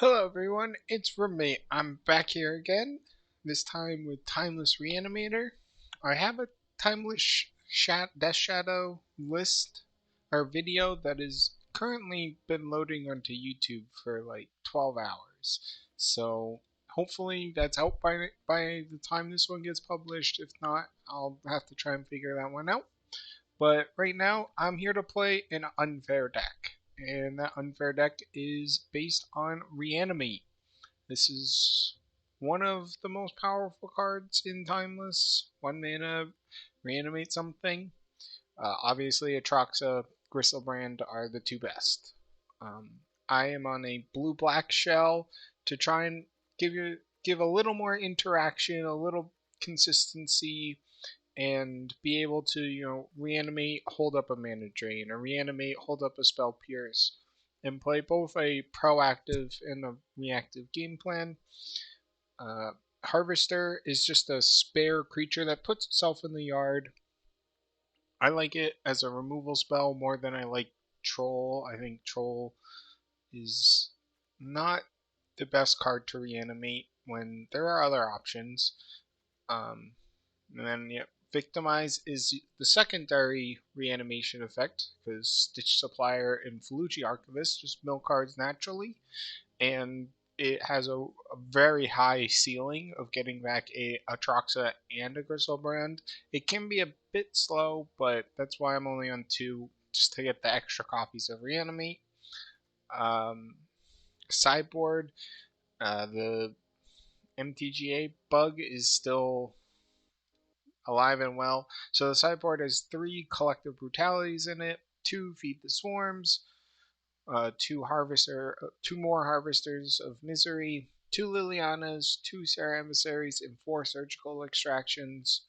Hello everyone, it's Roommate. I'm back here again, this time with Timeless Reanimator. I have a Death Shadow list or video that is currently been loading onto YouTube for like 12 hours. So hopefully that's out by the time this one gets published. If not, I'll have to try and figure that one out. But right now, I'm here to play an unfair deck. And that unfair deck is based on Reanimate. This is one of the most powerful cards in Timeless. 1 mana, reanimate something. Obviously, Atraxa, Gristlebrand are the two best. I am on a blue-black shell to try and give a little more interaction, a little consistency, and be able to, reanimate, hold up a mana drain, or reanimate, hold up a spell pierce, and play both a proactive and a reactive game plan. Uh, Harvester is just a spare creature that puts itself in the yard. I like it as a removal spell more than I like Troll. I think Troll is not the best card to reanimate when there are other options. And then, yeah, Victimize is the secondary reanimation effect because Stitch Supplier and Felucci Archivist just mill cards naturally, and it has a very high ceiling of getting back a Atraxa and a Gristlebrand. It can be a bit slow, but that's why I'm only on 2, just to get the extra copies of Reanimate. Um, Sideboard, the MTGA bug is still alive and well. So the sideboard has 3 collective brutalities in it, 2 feed the swarms, 2 more harvesters of misery, 2 Lilianas, 2 Sarah emissaries, and 4 surgical extractions.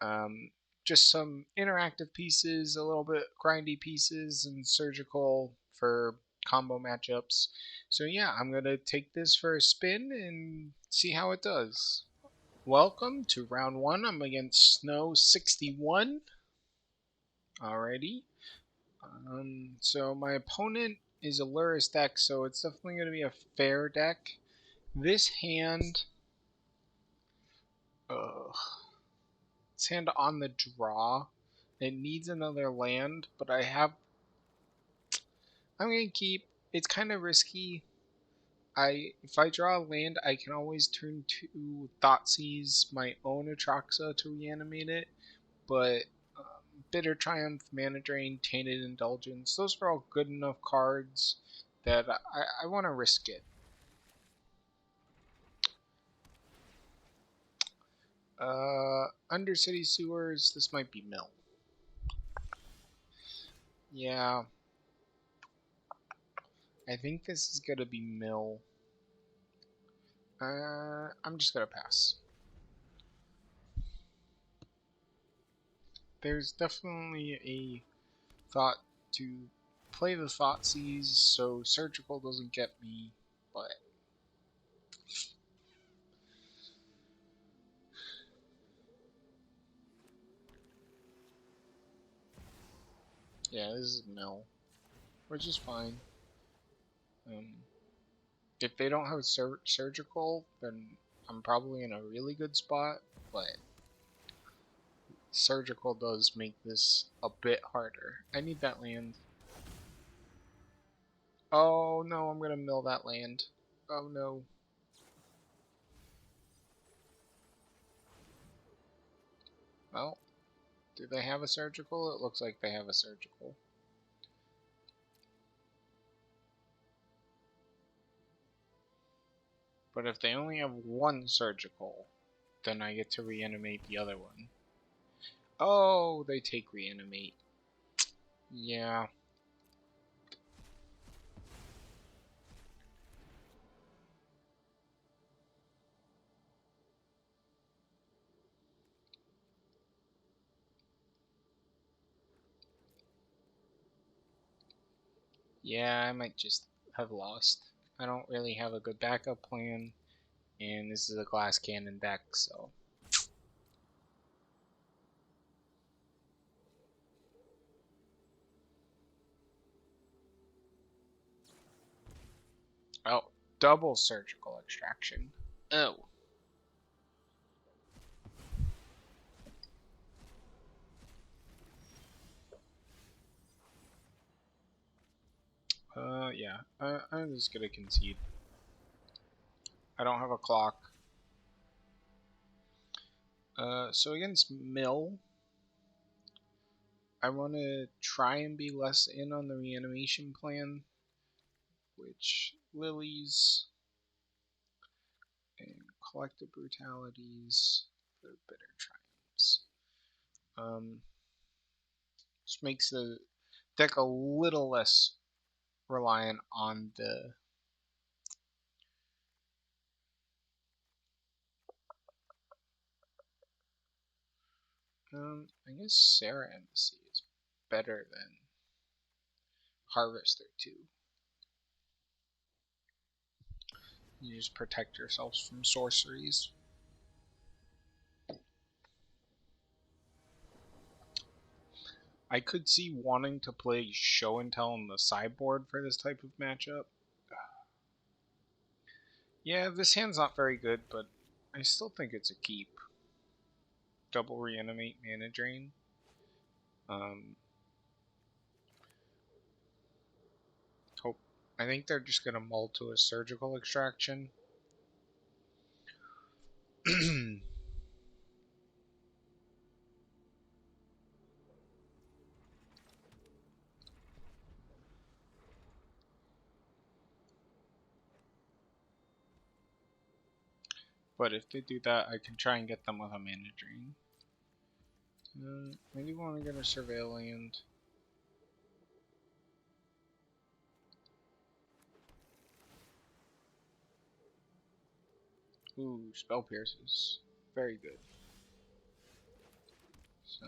Um, just some interactive pieces, a little bit grindy pieces, and surgical for combo matchups. So yeah, I'm gonna take this for a spin and see how it does. Welcome to round 1. I'm against Snow61. Alrighty. So my opponent is a Luris deck, so it's definitely going to be a fair deck. This hand, uh, this hand on the draw, it needs another land, but I'm going to keep, it's kind of risky. If I draw a land, I can always turn to Thoughtseize my own Atraxa to reanimate it, but Bitter Triumph, Mana Drain, Tainted Indulgence, those are all good enough cards that I want to risk it. Undercity Sewers, this might be mill. Yeah, I think this is gonna be mill. I'm just gonna pass. There's definitely a thought to play the Thoughtseize so Surgical doesn't get me, but yeah, this is mill, which is fine. If they don't have Surgical, then I'm probably in a really good spot, but Surgical does make this a bit harder. I need that land. Oh no, I'm gonna mill that land. Oh no. Well, do they have a surgical? It looks like they have a surgical. But if they only have one surgical, then I get to reanimate the other one. Oh, they take reanimate. Yeah. Yeah, I might just have lost. I don't really have a good backup plan, and this is a glass cannon deck, so. Oh, double surgical extraction. Oh. Yeah. I'm just gonna concede. I don't have a clock. So against Mill, I want to try and be less in on the reanimation plan, which Lilies and collective brutalities for bitter triumphs. Just makes the deck a little less reliant on the I guess Sarah Embassy is better than Harvester 2. You just protect yourselves from sorceries. I could see wanting to play Show and Tell on the sideboard for this type of matchup. Yeah, this hand's not very good, but I still think it's a keep. Double Reanimate, Mana Drain. Hope. I think they're just gonna mull to a Surgical Extraction. But if they do that, I can try and get them with a Mana Drain. Maybe want to get a Surveil Land. Ooh, Spell Pierces. Very good. So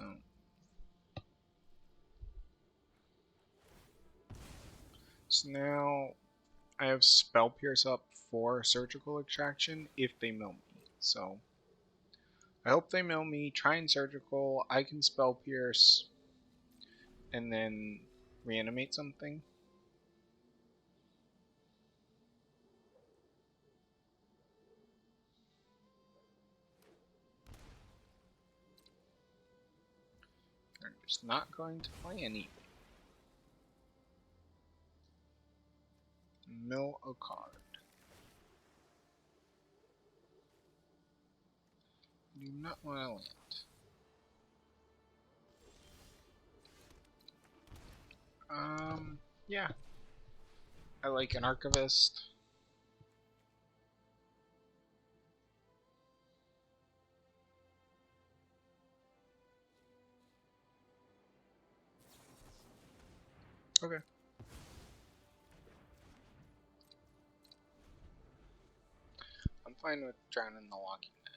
now I have Spell Pierce up for Surgical Extraction if they mill me. So I hope they mill me, try and Surgical, I can Spell Pierce, and then reanimate something. They're just not going to play anything. Mill a card. Do not want to land. Yeah. I like an Archivist. Okay. I'm fine with drowning the Walking Net.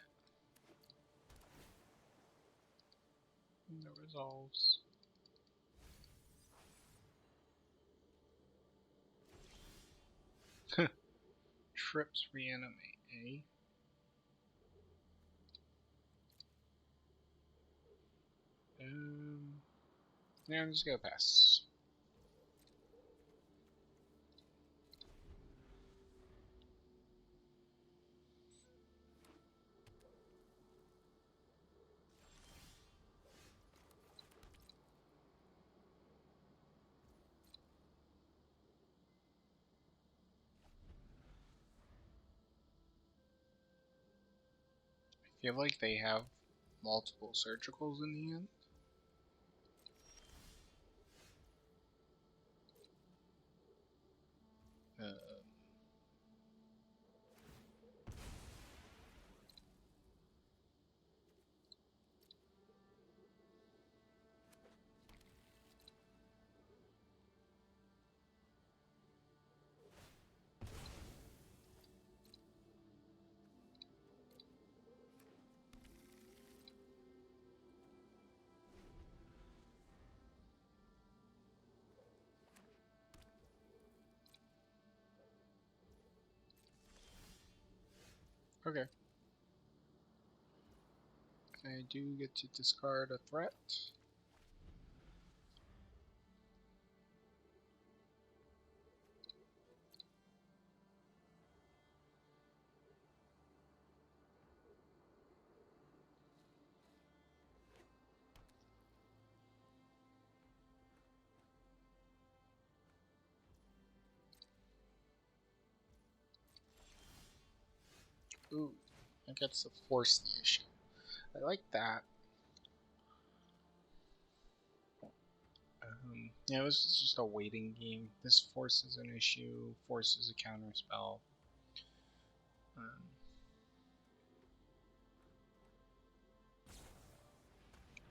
The resolves. Trips reanimate, eh? Yeah, I'm just gonna pass. I feel like they have multiple surgicals in the end. Okay. I do get to discard a threat. Ooh, that gets to force the issue. I like that. Yeah, this is just a waiting game. This forces an issue, forces a counter spell. Um,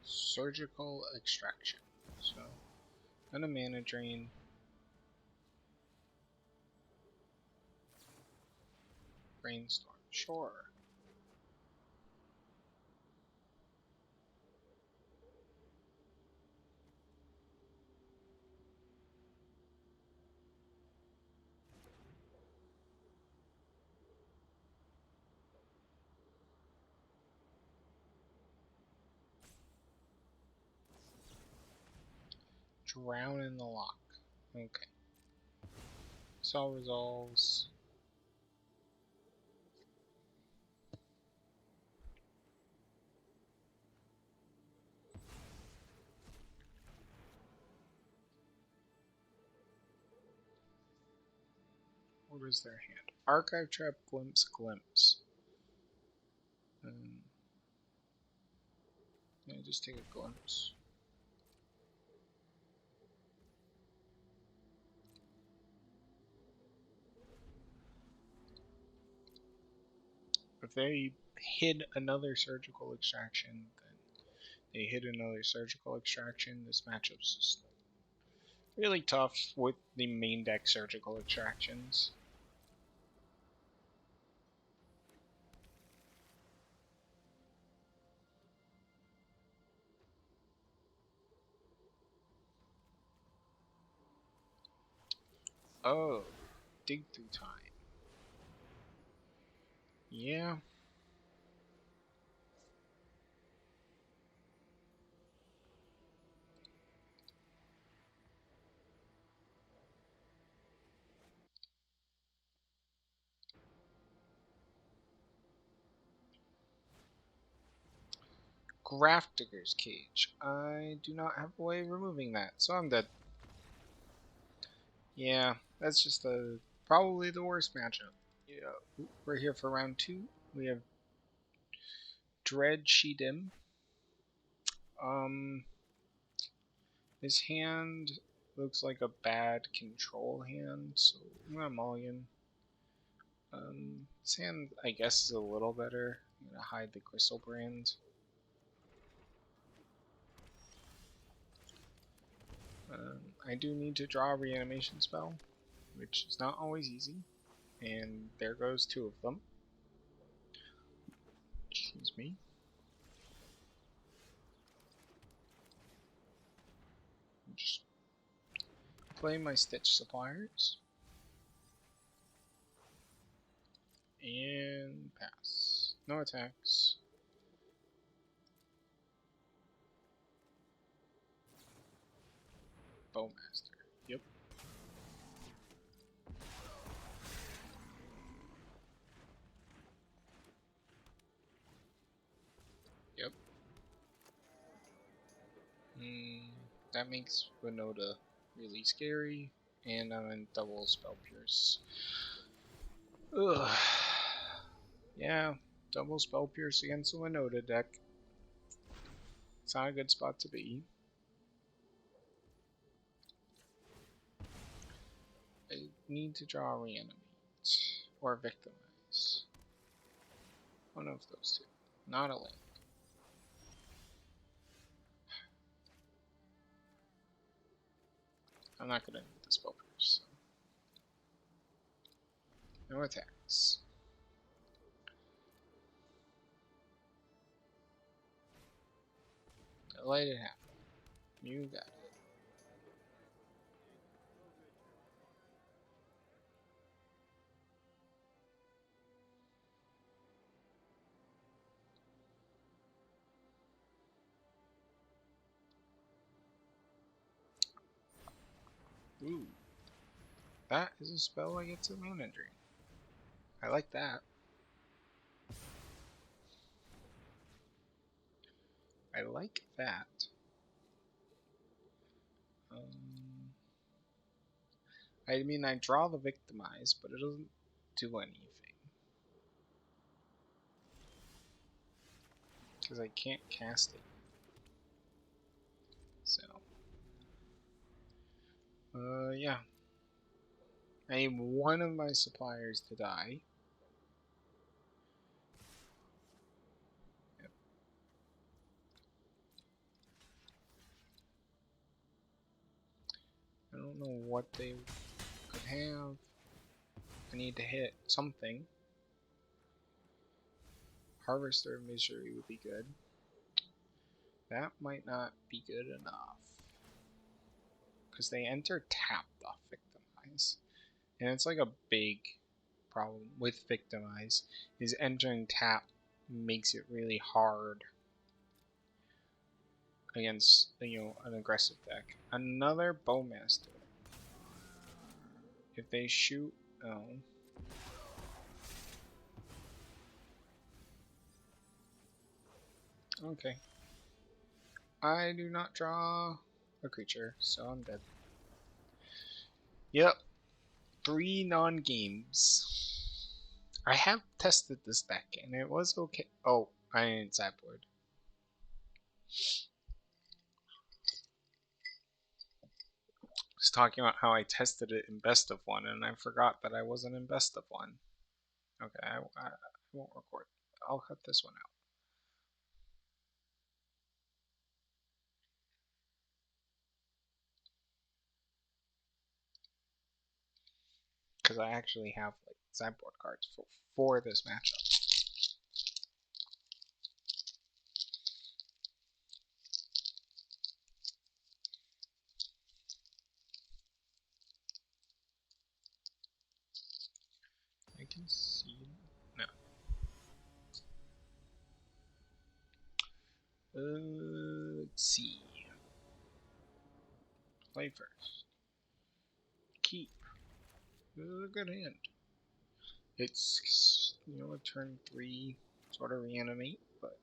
Surgical extraction. So, and a mana drain. Brainstorm. Sure. Drown in the lock. Okay. Sol resolves. What is their hand? Archive Trap, Glimpse, Glimpse. Yeah, just take a glimpse. If they hid another surgical extraction, then they hit another surgical extraction. This matchup's just really tough with the main deck surgical extractions. Oh, dig through time. Yeah. Graft Digger's Cage. I do not have a way of removing that, so I'm dead. Yeah, that's just probably the worst matchup. Yeah, we're here for round 2. We have Dread Shidim. His hand looks like a bad control hand, so I'm gonna mulligan. His hand, I guess, is a little better. I'm gonna hide the Crystal Brand. I do need to draw a reanimation spell, which is not always easy. And there goes 2 of them. Excuse me. Just play my Stitch Suppliers. And pass. No attacks. Bowmaster. Yep. Yep. That makes Winota really scary. And I'm in double Spell Pierce. Ugh. Yeah, double Spell Pierce against the Winota deck. It's not a good spot to be. I need to draw Reanimate. Or Victimize. One of those 2. Not a land. I'm not gonna need the Spell Pierce. So. No attacks. Let it happen. You got it. Ooh. That is a spell I get to mana drain. I like that. I like that. I mean, I draw the Victimize, but it doesn't do anything. because I can't cast it. So, yeah. I need one of my suppliers to die. Yep. I don't know what they could have. I need to hit something. Harvester of Misery would be good. That might not be good enough. Because they enter tapped off Victimize. And it's like a big problem with Victimize, is entering tap makes it really hard against, you know, an aggressive deck. Another Bowmaster. If they shoot, oh. Okay. I do not draw a creature, so I'm dead. Yep. 3 non-games. I have tested this deck and it was okay. Oh, I didn't sideboard. I was talking about how I tested it in best of one and I forgot that I wasn't in best of one. Okay, I won't record. I'll cut this one out. Because I actually have like sideboard cards for this matchup. I can see. No. Let's see. Play first. Keep. This is a good hand. It's, you know, a turn 3 sort of reanimate, but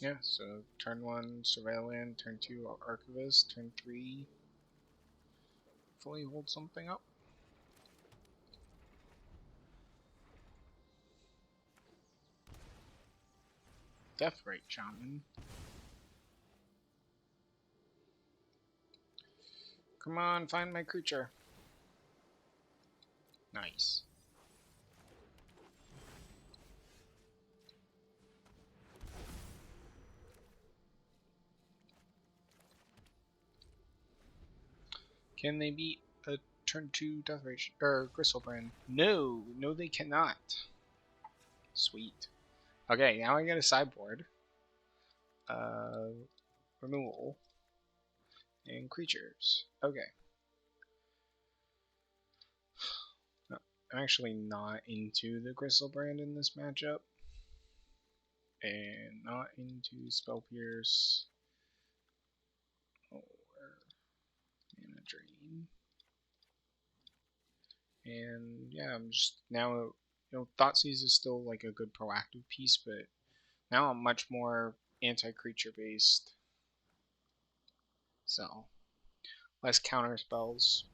yeah, so turn 1 Surveillant, turn 2 Archivist, turn 3 fully hold something up. Deathrite Shaman. Come on, find my creature. Nice. Can they beat a turn 2 Deathrite or Gristlebrand? No, no they cannot. Sweet. Okay, now I get a sideboard. Removal. And creatures. Okay. No, I'm actually not into the Gristlebrand in this matchup. And not into Spell Pierce or Mana Drain. And yeah, I'm just now, you know, Thoughtseize is still like a good proactive piece, but now I'm much more anti-creature based. So, less counter spells.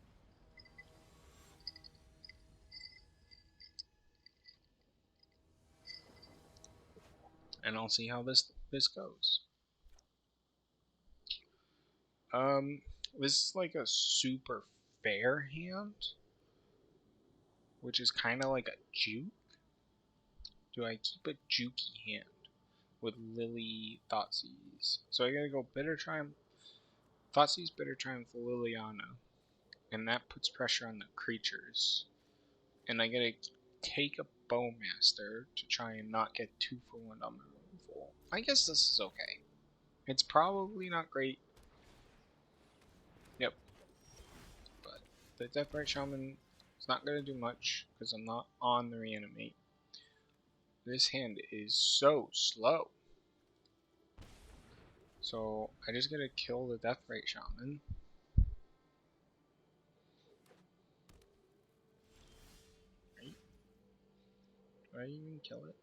And I'll see how this goes. This is like a super fair hand, which is kind of like a juke. Do I keep a jukey hand with Lily Thoughtseize? So I gotta go Bitter Triumph, Thoughtseize, Bitter Triumph, Liliana, and that puts pressure on the creatures. And I gotta take a Bowmaster to try and not get 2 for 1 on my removal. I guess this is okay. It's probably not great. Yep. But the Deathrite Shaman is not gonna do much because I'm not on the Reanimate. This hand is so slow. So I just gotta kill the Deathrite Shaman. Right? Do I even kill it?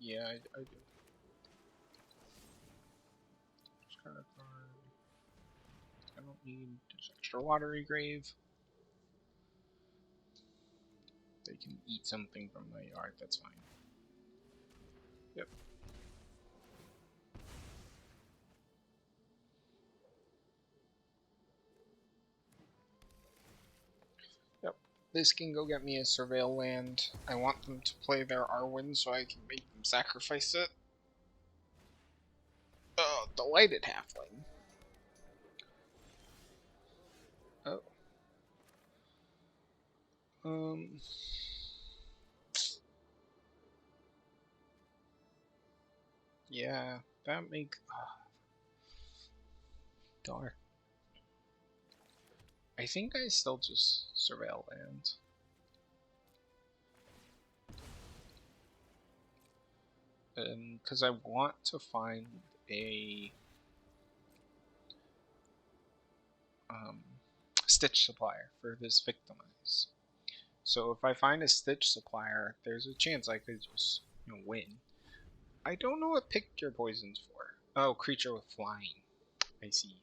Yeah, I do. Just kind of I don't need this extra watery grave. They can eat something from my yard, that's fine. Yep. Yep. This can go get me a surveil land. I want them to play their Arwen so I can make them sacrifice it. Oh, delighted halfling. Oh. Yeah, that make. Darn. I think I still just surveil land. Because I want to find a stitch supplier for this victimize. So if I find a stitch supplier, there's a chance I could just win. I don't know what picture poison's for. Oh, creature with flying. I see.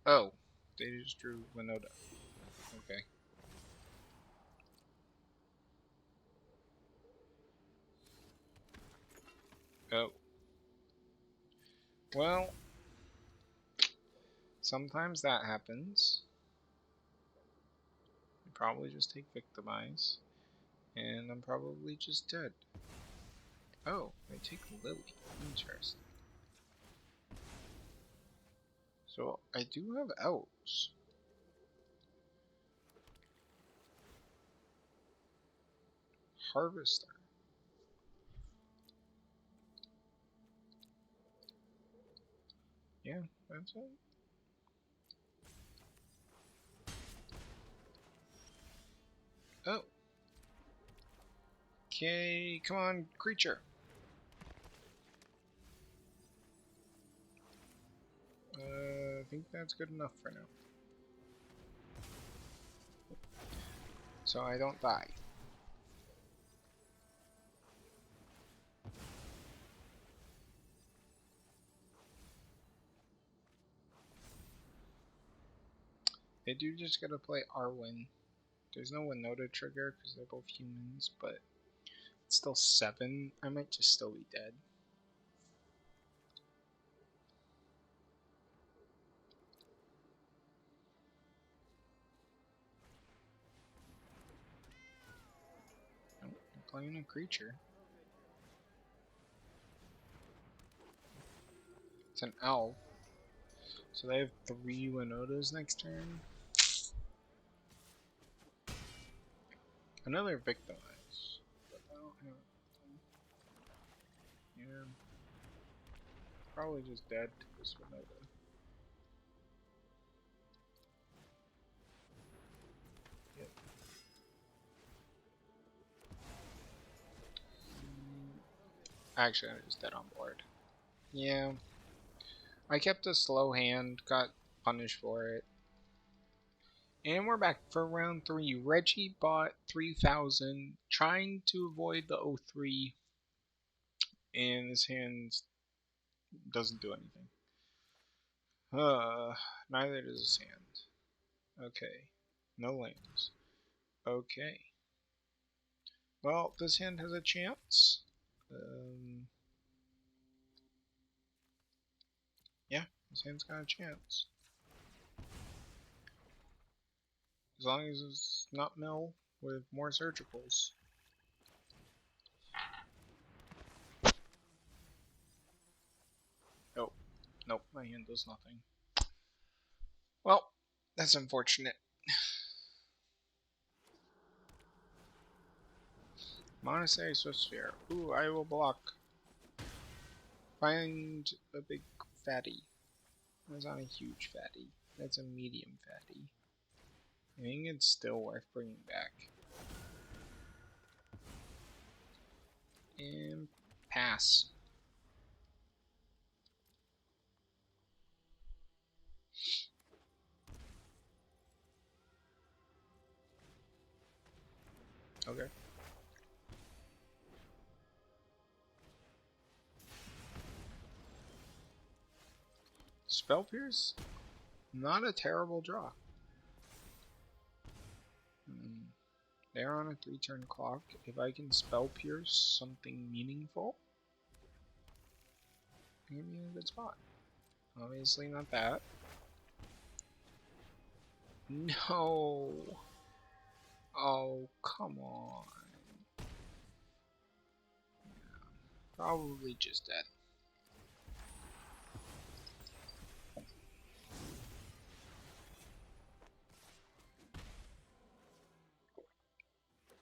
Oh, they just drew Winota. Okay. Oh. Well, sometimes that happens. I probably just take victimize. And I'm probably just dead. Oh, I take Lily. Interesting. So I do have elves. Harvester. Yeah, that's it. Oh. Okay, come on, creature. I think that's good enough for now. So I don't die. They do just gotta play Arwen. There's no Winota trigger because they're both humans, but it's still 7. I might just still be dead. Nope, I'm playing a creature. It's an elf. So they have 3 Winotas next turn. Another victimize. But I don't have. Yeah. Probably just dead to this Winota. Yep. Actually, I'm just dead on board. Yeah. I kept a slow hand, got punished for it. And we're back for round 3. Reggie bought 3,000, trying to avoid the 03, and his hand doesn't do anything. Neither does his hand. Okay. No lands. Okay. Well, this hand has a chance. Yeah, this hand's got a chance. As long as it's not mill with more surgicals. Oh, nope, my hand does nothing. Well, that's unfortunate. Monastery Swiftspear. Ooh, I will block. Find a big fatty. That's not a huge fatty. That's a medium fatty. I think it's still worth bringing back. And pass. Okay. Spell Pierce? Not a terrible draw. They're on a 3-turn clock. If I can Spell Pierce something meaningful, I'm gonna be in a good spot. Obviously not that. No! Oh, come on. Yeah, probably just dead.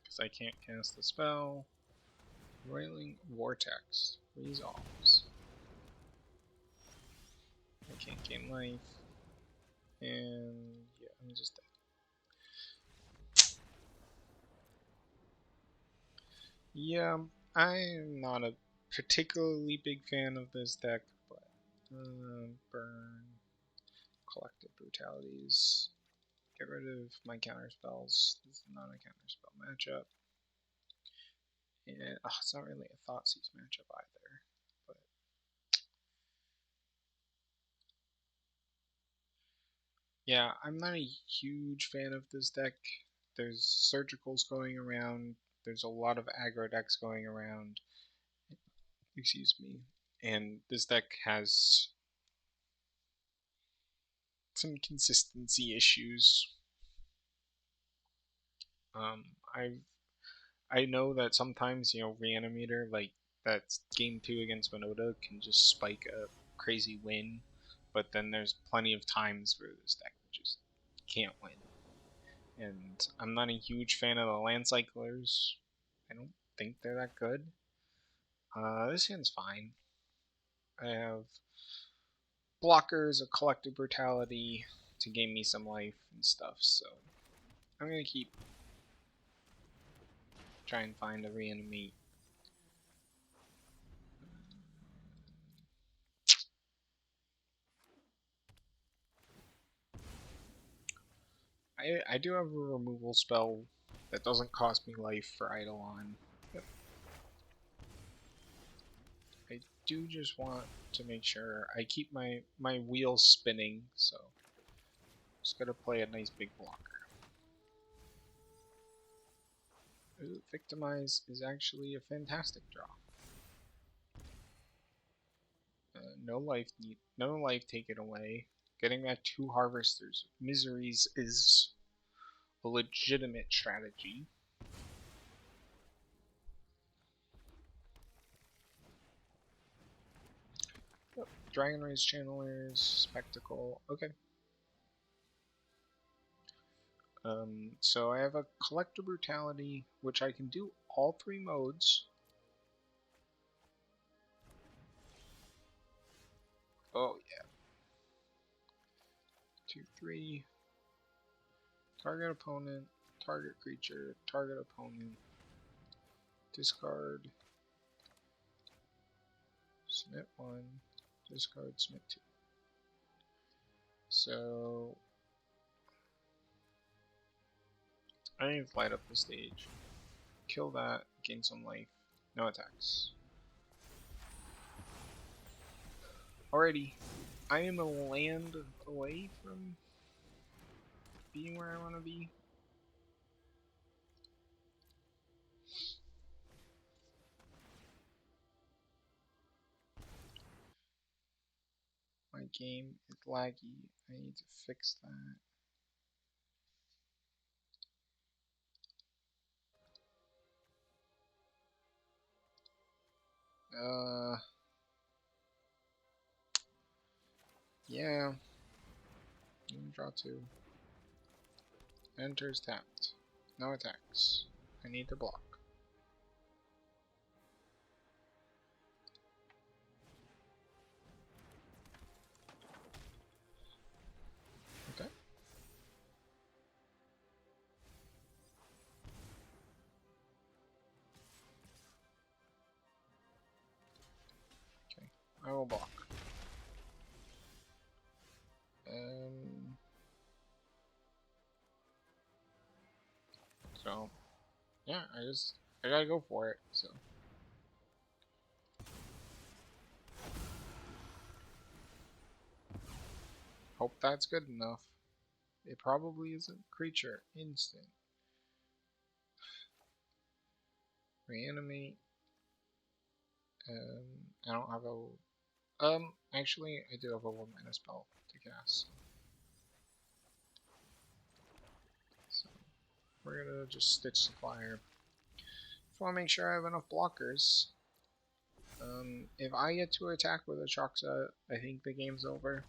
Because I can't cast the spell. Roiling Vortex resolves. I can't gain life. And yeah, I'm just dead. Yeah, I'm not a particularly big fan of this deck, but burn, collective brutalities, get rid of my counter spells. This is not a counter spell matchup. And it's not really a Thoughtseize matchup either. But yeah, I'm not a huge fan of this deck. There's surgicals going around. There's a lot of aggro decks going around. Excuse me. And this deck has some consistency issues. I know that sometimes, Reanimator, like that game 2 against Winota, can just spike a crazy win, but then there's plenty of times where this deck just can't win. And I'm not a huge fan of the Land Cyclers. I don't think they're that good. This hand's fine. I have blockers, a collective brutality to gain me some life and stuff, so I'm gonna keep try and find a reanimate. I do have a removal spell that doesn't cost me life for Eidolon. Yep. I do just want to make sure I keep my wheels spinning, so just gotta play a nice big blocker. Ooh, Victimize is actually a fantastic draw. No life taken away. Getting that 2 Harvesters Miseries is a legitimate strategy. Yep. Dragon Rays Channelers, Spectacle, okay. So I have a Collector Brutality, which I can do all 3 modes. Oh yeah. 2, 3. Target opponent, target creature, target opponent. Discard. Submit 1. Discard, submit 2. So I need to light up the stage. Kill that, gain some life. No attacks. Alrighty. I am a land away from being where I want to be. My game is laggy. I need to fix that. Yeah. Draw 2. Enters tapped. No attacks. I need to block. Okay. Okay. I will block. So Yeah, I gotta go for it, so. Hope that's good enough. It probably isn't creature. Instant. Reanimate. I don't have a... actually, I do have a 1-mana spell to cast. So, we're gonna just Stitch the Fire. Just wanna make sure I have enough blockers. If I get to attack with a Choxa, I think the game's over.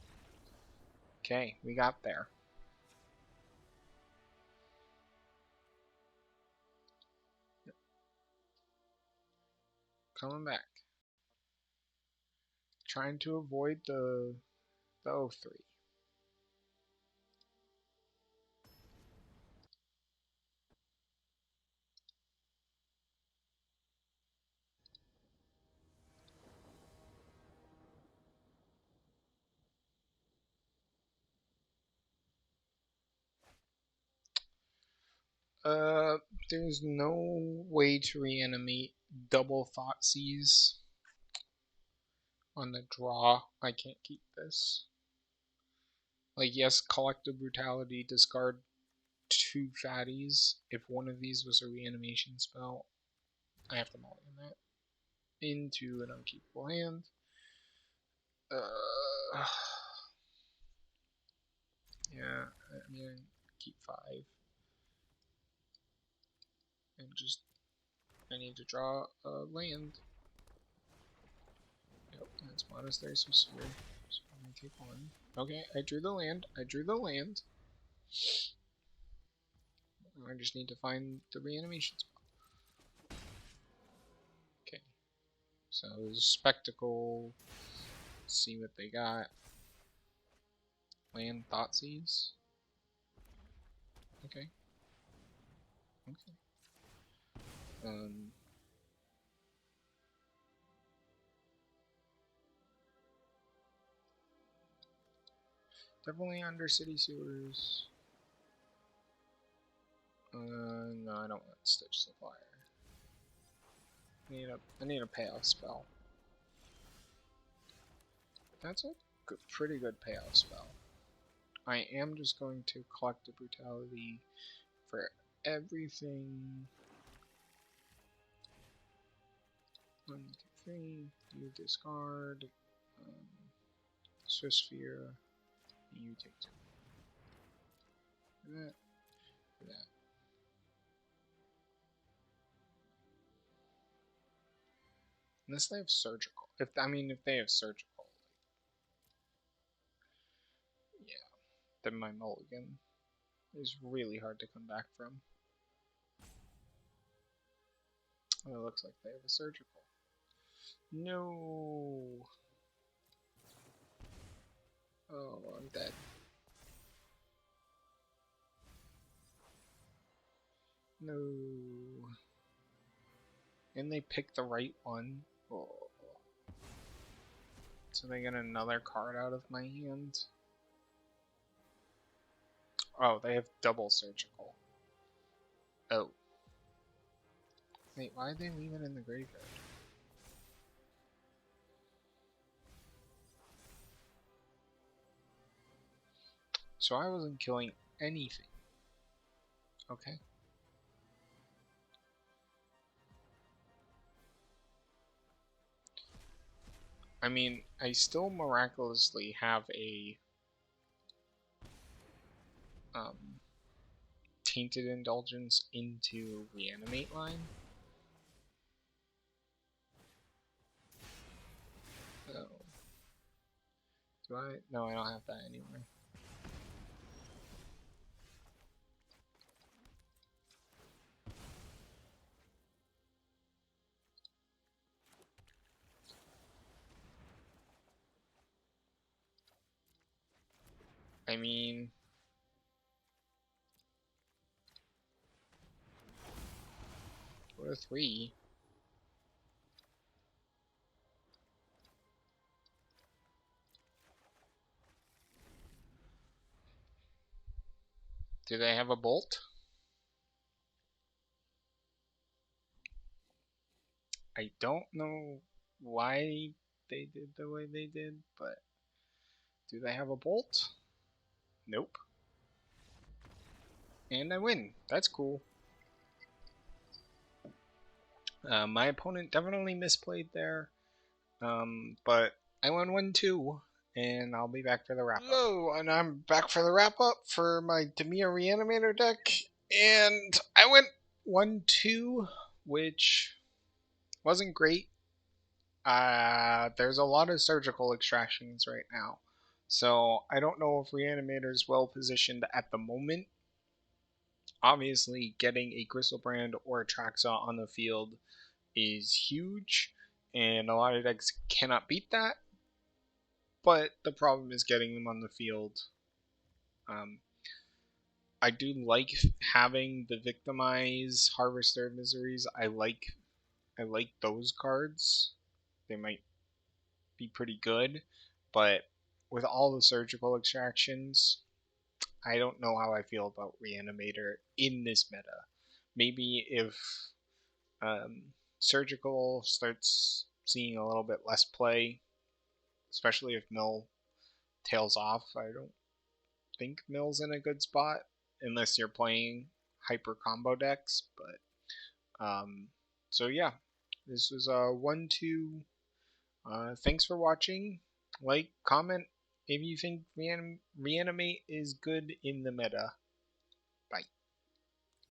Okay, we got there. Coming back. Trying to avoid the 0-3. Uh, there's no way to reanimate double Thoughtseize on the draw. I can't keep this. Like, yes, Collective Brutality, discard 2 fatties. If one of these was a reanimation spell, I have to mulligan that into an unkeepable hand. Yeah, I'm gonna keep 5. And just, I need to draw a land. Yep, that's Monastery Sorcerer. So I'm gonna take 1. Okay, I drew the land. I drew the land. I just need to find the reanimation spot. Okay. So Spectacle. Let's see what they got. Land Thoughtseize. Okay. Okay. Definitely under City Sewers. No, I don't want Stitch the Fire. I need a payoff spell. That's a good, pretty good payoff spell. I am just going to collect the Brutality for everything. 1, 2, 3. You discard. Sphere. You take 2. For that. For that. Unless they have surgical. If they have surgical, yeah, then my mulligan is really hard to come back from. Oh, it looks like they have a surgical. No. Oh, I'm dead. No. And they pick the right one. Oh. So they get another card out of my hand. Oh, they have double surgical. Oh. Wait, why did they leave it in the graveyard? So I wasn't killing anything. Okay. I mean, I still miraculously have a Tainted Indulgence into Reanimate line. Oh. Do I? No, I don't have that anymore. I mean, what a 3. Do they have a bolt? I don't know why they did the way they did, but do they have a bolt? Nope. And I win. That's cool. My opponent definitely misplayed there, but I won 1-2, and I'll be back for the wrap up. Hello, and I'm back for the wrap up for my Dimir Reanimator deck, and I went 1-2, which wasn't great. There's a lot of surgical extractions right now, so I don't know if Reanimator is well positioned at the moment. Obviously, getting a Griselbrand or a Traxa on the field is huge, and a lot of decks cannot beat that. But the problem is getting them on the field. I do like having the Victimize, Harvester of Miseries. I like those cards. They might be pretty good, but with all the surgical extractions, I don't know how I feel about Reanimator in this meta. Maybe if surgical starts seeing a little bit less play, especially if Mill tails off. I don't think Mill's in a good spot unless you're playing hyper combo decks. But so yeah, this was a 1-2. Thanks for watching. Like, comment if you think Reanimate is good in the meta.